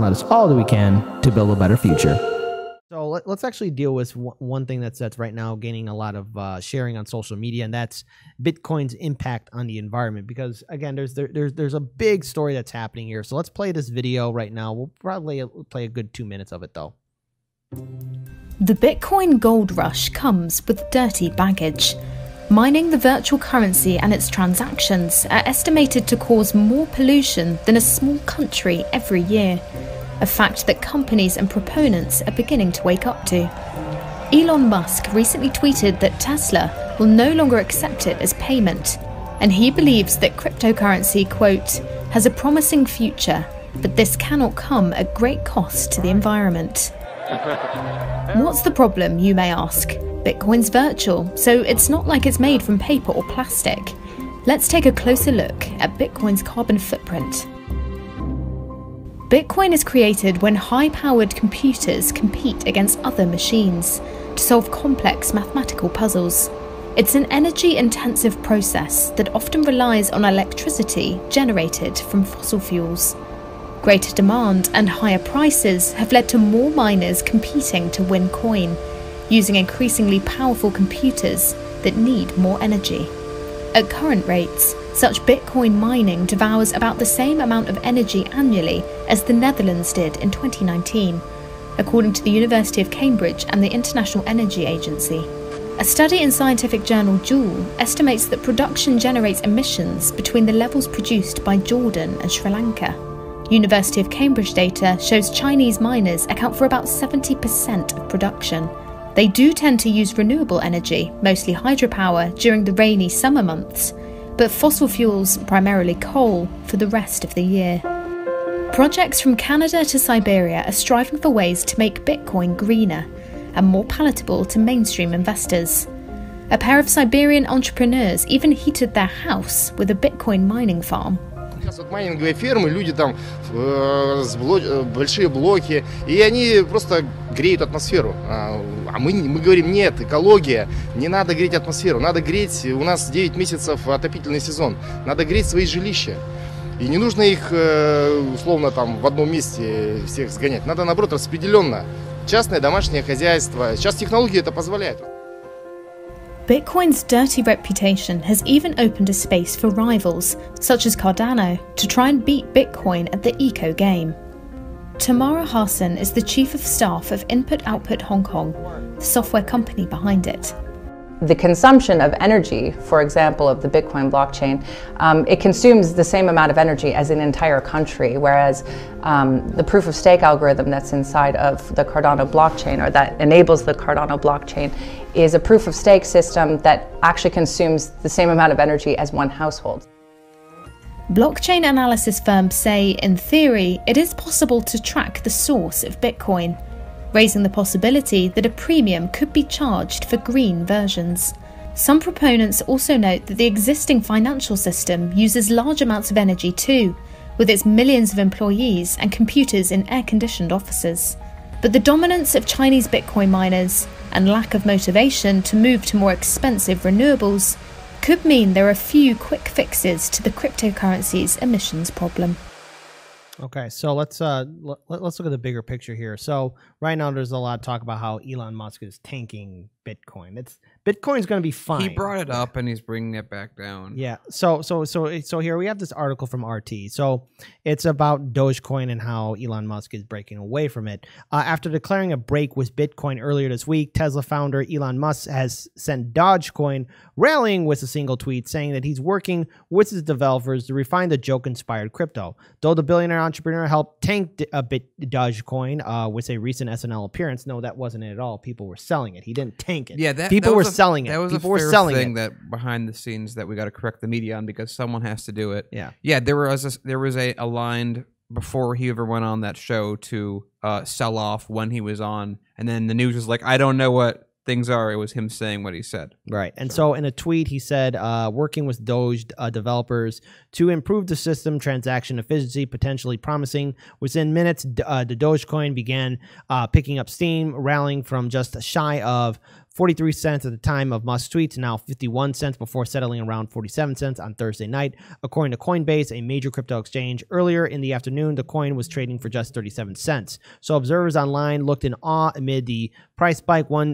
let us all do we can to build a better future. So let's actually deal with one thing that's right now gaining a lot of sharing on social media, and that's Bitcoin's impact on the environment. Because again, there's a big story that's happening here. So let's play this video right now. We'll probably play a good 2 minutes of it though. The Bitcoin gold rush comes with dirty baggage. Mining the virtual currency and its transactions are estimated to cause more pollution than a small country every year. A fact that companies and proponents are beginning to wake up to. Elon Musk recently tweeted that Tesla will no longer accept it as payment, and he believes that cryptocurrency, quote, has a promising future, but this cannot come at great cost to the environment. What's the problem, you may ask? Bitcoin's virtual, so it's not like it's made from paper or plastic. Let's take a closer look at Bitcoin's carbon footprint. Bitcoin is created when high-powered computers compete against other machines to solve complex mathematical puzzles. It's an energy-intensive process that often relies on electricity generated from fossil fuels. Greater demand and higher prices have led to more miners competing to win coin, using increasingly powerful computers that need more energy. At current rates, such Bitcoin mining devours about the same amount of energy annually as the Netherlands did in 2019, according to the University of Cambridge and the International Energy Agency. A study in scientific journal Joule estimates that production generates emissions between the levels produced by Jordan and Sri Lanka. University of Cambridge data shows Chinese miners account for about 70% of production. They do tend to use renewable energy, mostly hydropower, during the rainy summer months, but fossil fuels, primarily coal, for the rest of the year. Projects from Canada to Siberia are striving for ways to make Bitcoin greener and more palatable to mainstream investors. A pair of Siberian entrepreneurs even heated their house with a Bitcoin mining farm. Сейчас вот майнинговые фермы, люди там большие блоки, и они просто греют атмосферу. А мы говорим, нет, экология, не надо греть атмосферу, надо греть, у нас 9 месяцев отопительный сезон, надо греть свои жилища. И не нужно их, условно, там в одном месте всех сгонять, надо, наоборот, распределенно. Частное домашнее хозяйство, сейчас технологии это позволяют. Bitcoin's dirty reputation has even opened a space for rivals, such as Cardano, to try and beat Bitcoin at the eco game. Tamara Hassan is the Chief of Staff of Input Output Hong Kong, the software company behind it. The consumption of energy, for example, of the Bitcoin blockchain, it consumes the same amount of energy as an entire country, whereas the proof of stake algorithm that's inside of the Cardano blockchain, or that enables the Cardano blockchain, is a proof of stake system that actually consumes the same amount of energy as one household. Blockchain analysis firms say, in theory, it is possible to track the source of Bitcoin, raising the possibility that a premium could be charged for green versions. Some proponents also note that the existing financial system uses large amounts of energy too, with its millions of employees and computers in air-conditioned offices. But the dominance of Chinese Bitcoin miners and lack of motivation to move to more expensive renewables could mean there are few quick fixes to the cryptocurrency's emissions problem. Okay, so let's look at the bigger picture here. So right now there's a lot of talk about how Elon Musk is tanking Bitcoin. Bitcoin's going to be fine. He brought it up and he's bringing it back down. Yeah. So here we have this article from RT. So it's about Dogecoin and how Elon Musk is breaking away from it. After declaring a break with Bitcoin earlier this week, Tesla founder Elon Musk has sent Dogecoin rallying with a single tweet saying that he's working with his developers to refine the joke-inspired crypto. Though the billionaire entrepreneur helped tank a bit Dogecoin with a recent SNL appearance, no, that wasn't it at all. People were selling it. He didn't tank it. Yeah, people were selling it. That was people a fair were selling thing it. that behind the scenes that we got to correct the media on because someone has to do it. Yeah, yeah. There was a line before he ever went on that show to sell off when he was on, and then the news was like, I don't know what things are. It was him saying what he said. Right. And so in a tweet, he said, working with Doge developers to improve the system transaction efficiency, potentially promising. Within minutes, the Dogecoin began picking up steam, rallying from just shy of 43 cents at the time of Musk's tweet to now 51 cents before settling around 47 cents on Thursday night. According to Coinbase, a major crypto exchange, earlier in the afternoon, the coin was trading for just 37 cents. So observers online looked in awe amid the price spike, one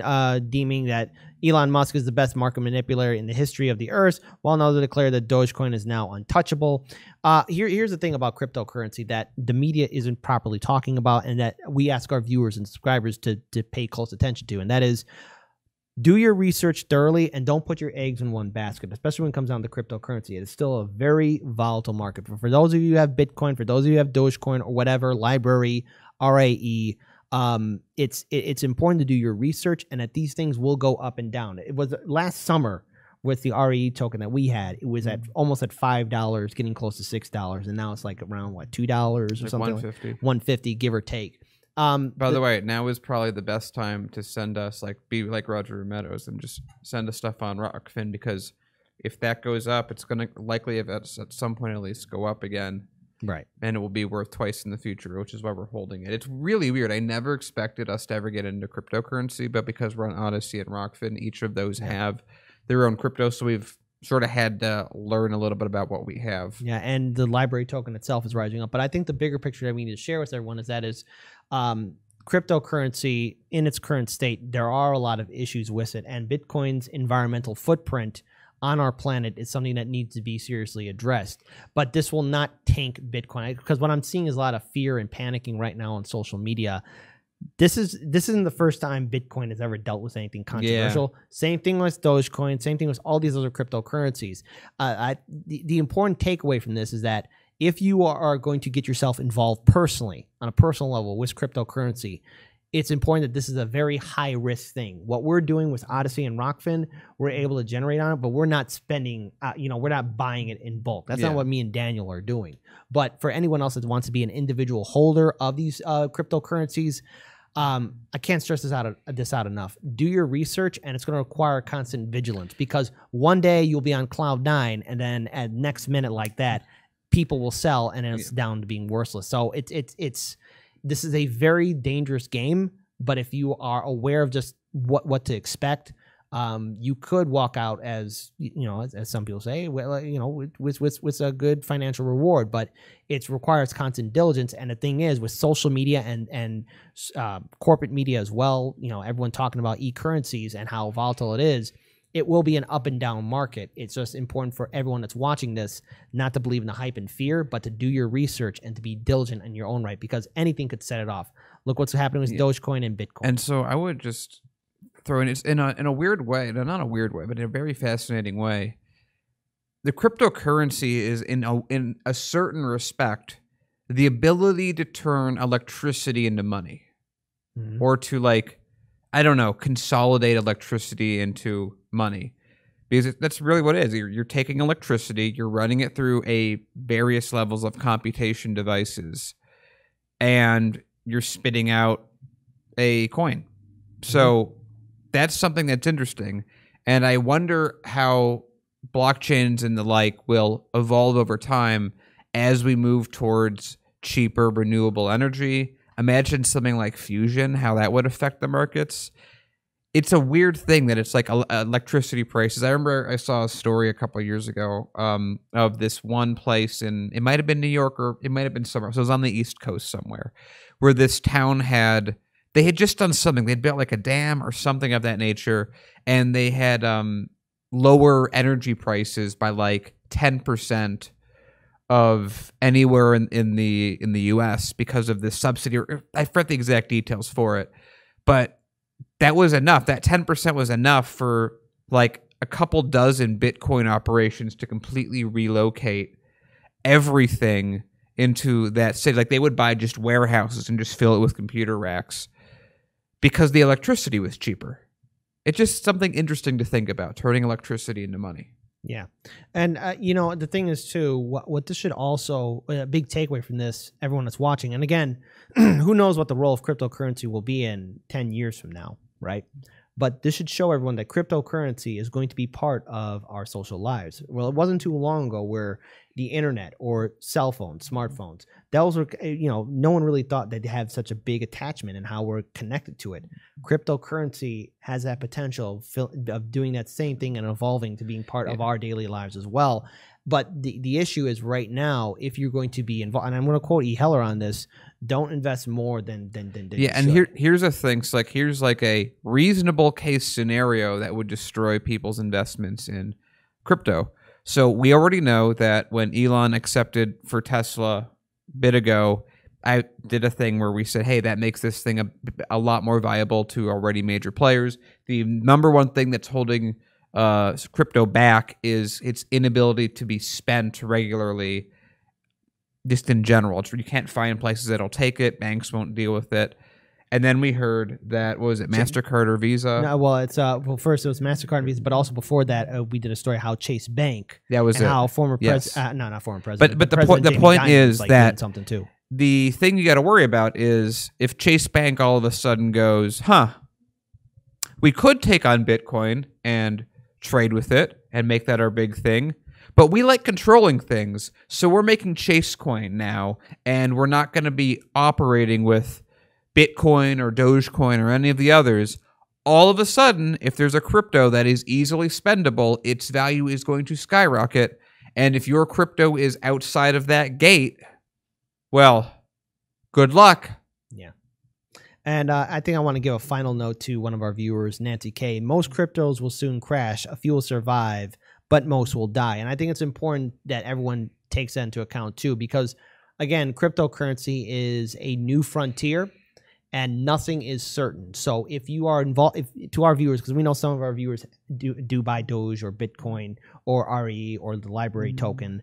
deeming that Elon Musk is the best market manipulator in the history of the earth, while another declared that Dogecoin is now untouchable. Here's the thing about cryptocurrency that the media isn't properly talking about, and that we ask our viewers and subscribers to pay close attention to, and that is, do your research thoroughly and don't put your eggs in one basket, especially when it comes down to cryptocurrency. It is still a very volatile market. For those of you who have Bitcoin, for those of you who have Dogecoin or whatever, Library, RAE, it's important to do your research, and that these things will go up and down. It was last summer with the RAE token that we had, it was at almost at $5, getting close to $6, and now it's like around what, $2 or like something, $150. $150, give or take. By the way, now is probably the best time to send us, like, be like Roger Meadows and just send us stuff on Rockfin, because if that goes up, it's going to likely at some point at least go up again. Right. And it will be worth twice in the future, which is why we're holding it. It's really weird. I never expected us to ever get into cryptocurrency, but because we're on Odyssey and Rockfin, each of those have their own crypto, so we've sort of had to learn a little bit about what we have. Yeah, and the library token itself is rising up. But I think the bigger picture that we need to share with everyone is cryptocurrency in its current state, there are a lot of issues with it, and Bitcoin's environmental footprint on our planet is something that needs to be seriously addressed. But this will not tank Bitcoin, because what I'm seeing is a lot of fear and panicking right now on social media. This isn't the first time Bitcoin has ever dealt with anything controversial. Yeah. Same thing with Dogecoin, same thing with all these other cryptocurrencies. The important takeaway from this is that if you are going to get yourself involved personally, on a personal level, with cryptocurrency, it's important that this is a very high-risk thing. What we're doing with Odyssey and Rockfin, we're able to generate on it, but we're not spending, we're not buying it in bulk. That's not what me and Daniel are doing. But for anyone else that wants to be an individual holder of these cryptocurrencies, I can't stress this out enough. Do your research, and it's going to require constant vigilance, because one day you'll be on cloud 9, and then at next minute like that, people will sell, and then it's down to being worthless. So this is a very dangerous game, but if you are aware of just what to expect, you could walk out as some people say, with a good financial reward. But it requires constant diligence. And the thing is, with social media and corporate media as well, everyone talking about e-currencies and how volatile it is, it will be an up and down market. It's just important for everyone that's watching this not to believe in the hype and fear, but to do your research and to be diligent in your own right, because anything could set it off. Look what's happening with Dogecoin and Bitcoin. And so I would just throw in, it's in a weird way, not a weird way, but in a very fascinating way. The cryptocurrency is in a certain respect the ability to turn electricity into money, or to consolidate electricity into money, because that's really what it is. You're taking electricity, you're running it through various levels of computation devices, and you're spitting out a coin. So that's something that's interesting, and I wonder how blockchains and the like will evolve over time as we move towards cheaper renewable energy. Imagine something like fusion, how that would affect the markets. It's a weird thing that it's like electricity prices. I remember I saw a story a couple of years ago of this one place it might have been New York, or it might have been somewhere. So it was on the East Coast somewhere, where this town they had just done something. They'd built like a dam or something of that nature, and they had lower energy prices by like 10% of anywhere in the U.S. because of this subsidy. I forget the exact details for it, but that was enough. That 10% was enough for like a couple dozen Bitcoin operations to completely relocate everything into that city. Like they would buy just warehouses and just fill it with computer racks because the electricity was cheaper. It's just something interesting to think about, turning electricity into money. Yeah. And, the thing is, too, what this should also, a big takeaway from this, everyone that's watching, and again, who knows what the role of cryptocurrency will be in 10 years from now, right? But this should show everyone that cryptocurrency is going to be part of our social lives. Well, it wasn't too long ago where the internet or cell phones, smartphones, those were, no one really thought they'd have such a big attachment and how we're connected to it. Cryptocurrency has that potential of doing that same thing and evolving to being part of our daily lives as well. But the issue is right now, if you're going to be involved, and I'm going to quote E. Heller on this, don't invest more than yeah. And here's the thing. So here's like a reasonable case scenario that would destroy people's investments in crypto. So we already know that when Elon accepted for Tesla a bit ago, I did a thing where we said, hey, that makes this thing a lot more viable to already major players. The number one thing that's holding crypto back is its inability to be spent regularly, just in general. You can't find places that'll take it. Banks won't deal with it. And then we heard that, what was it, MasterCard or Visa? No, well, it's first it was MasterCard and Visa, but also before that, we did a story how Chase Bank. That was and it. how former president, not former president, but the President point Jamie Dimon is was, that doing something too. The thing you got to worry about is if Chase Bank all of a sudden goes, we could take on Bitcoin and trade with it and make that our big thing, but we like controlling things, so we're making Chase Coin now, and we're not going to be operating with Bitcoin or Dogecoin or any of the others. All of a sudden, if there's a crypto that is easily spendable, its value is going to skyrocket. And if your crypto is outside of that gate, well, good luck. Yeah. And I think I want to give a final note to one of our viewers, Nancy K. Most cryptos will soon crash. A few will survive, but most will die. And I think it's important that everyone takes that into account too, because again, cryptocurrency is a new frontier. And nothing is certain. So if you are involved, to our viewers, because we know some of our viewers do buy Doge or Bitcoin or RE or the library token,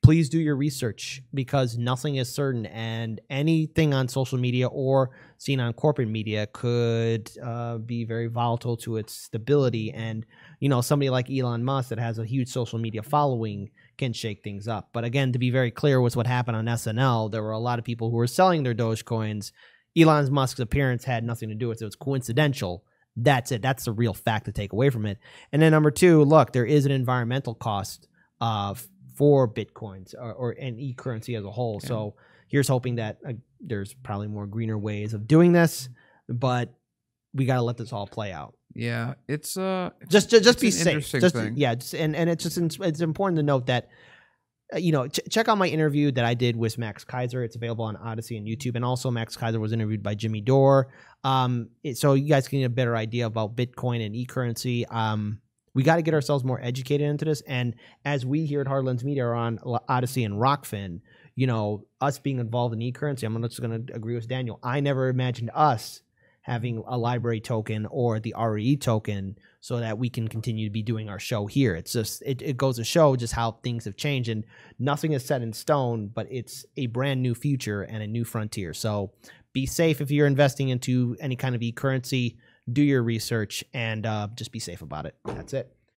please do your research, because nothing is certain, and anything on social media or seen on corporate media could be very volatile to its stability. And somebody like Elon Musk that has a huge social media following can shake things up. But again, to be very clear with what happened on SNL, there were a lot of people who were selling their Dogecoins. Elon Musk's appearance had nothing to do with it. It was coincidental. That's it. That's the real fact to take away from it. And then number two, look, there is an environmental cost for Bitcoins or an e-currency as a whole. Yeah. So here's hoping that there's probably more greener ways of doing this, but we got to let this all play out. Yeah, it's just be safe. Thing. Yeah, and it's important to note that check out my interview that I did with Max Kaiser. It's available on Odyssey and YouTube, and also Max Kaiser was interviewed by Jimmy Dore. So you guys can get a better idea about Bitcoin and e-currency. We got to get ourselves more educated into this, and as we here at Hardlands Media are on Odyssey and Rockfin, us being involved in e-currency, I'm just going to agree with Daniel. I never imagined us having a library token or the RE token so that we can continue to be doing our show here. It's just, it goes to show just how things have changed, and nothing is set in stone, but it's a brand new future and a new frontier. So be safe if you're investing into any kind of e-currency, do your research, and just be safe about it. That's it.